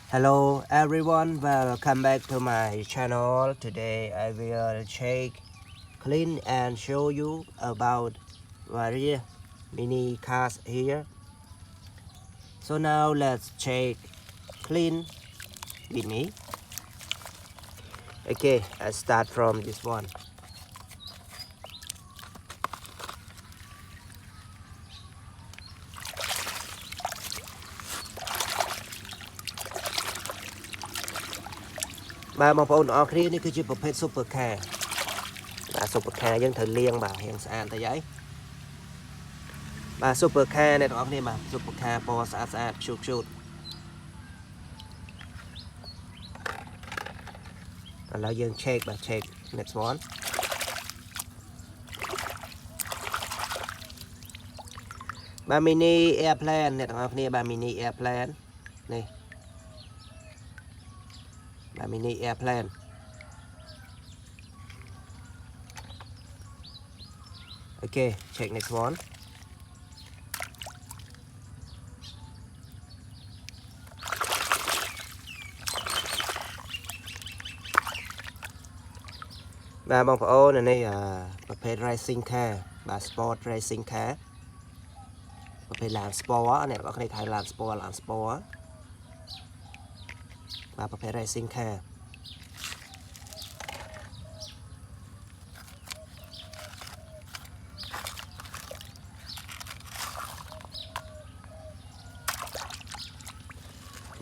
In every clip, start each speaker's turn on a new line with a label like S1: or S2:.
S1: Hello everyone, welcome back to my channel. Today I will check, clean and show you about various mini cars here. So now let's check, clean with me. Okay, I start from this one. Bà bóng ổn ở kia này cứ chỉ một super car. Bà super car dân thời liên bà hiện sẵn tại giấy. Bà super car này đó này bà super car po sẵn chút. Là dân check bà check next one. Bà mini airplane này đó này bà mini airplane này. Bà mini airplane. Okay, check next one. Bà bóng phổ này nàyประเภท racing car bà sport racing car ประเภทลาน sport เนี่ยเราเคยถ่ายลาน sport bàประเภท racing car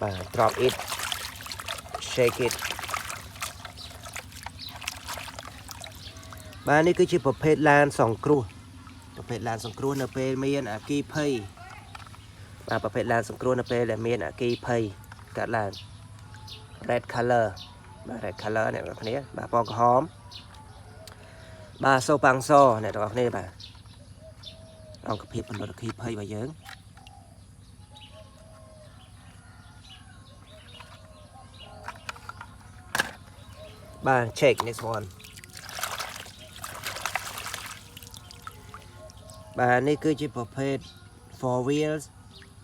S1: bà drop it shake it บ้านนี้คือชื่อประเภทลานสองครูประเภทลานสองครูนเปเมียนอากีเพย์มาประเภทลานสองครูนเปและเมียนอากีเพย์กับลาน red color มา red color เนี่ยแบบนี้มาปอกหอมมาโซปังโซเนี่ยตัวนี้มาลองกระพริบมันโดนกีเพย์มาเยอะมา check next one บ้านนี้คือจะประเภท four wheels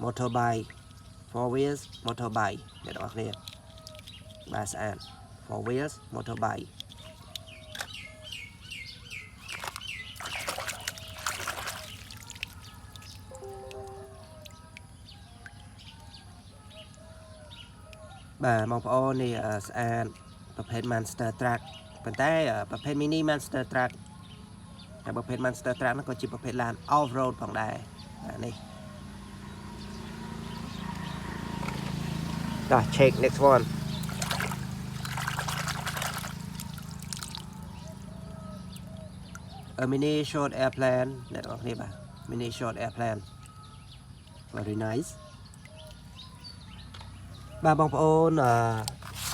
S1: motorbike four wheels motorbike เดี๋ยวออกเนี่ยบ้านสะอาด four wheels motorbike บ้านมองพอนี่สะอาดประเภท monster truck เป็นแต่ประเภท mini monster truckแต่ประเภท monster truck นั่นก็จะประเภทลาน off road ของได้นี่ก็ check next one a mini short airplane เนี่ยออกนี่ป่ะ mini short airplane very nice บางប្អូន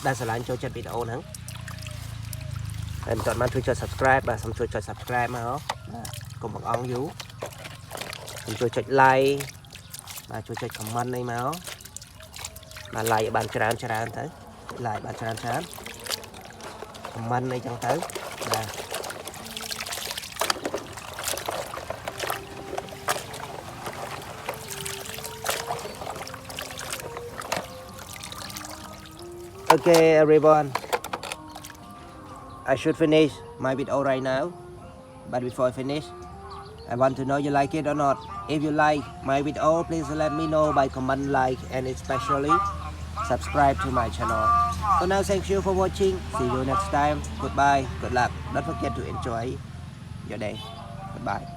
S1: ដែលស្រឡាញ់ចូលចិត្តវីដេអូហ្នឹងem chọn mangជួយចុច subscribe បាទសូមជួយចុច subscribe មកបាទកុំបង្អង់យូរសូមជួយចុច like បាទជួយចុច comment នេះមកបាទ like ឲ្យបានច្រើនទៅ like បានច្រើន comment នេះចឹងទៅបាទ Okay everyone, I should finish my video right now, but before I finish, I want to know you like it or not. If you like my video, please let me know by comment, like, and especially subscribe to my channel. So now thank you for watching. See you next time. Goodbye. Good luck. Don't forget to enjoy your day. Goodbye.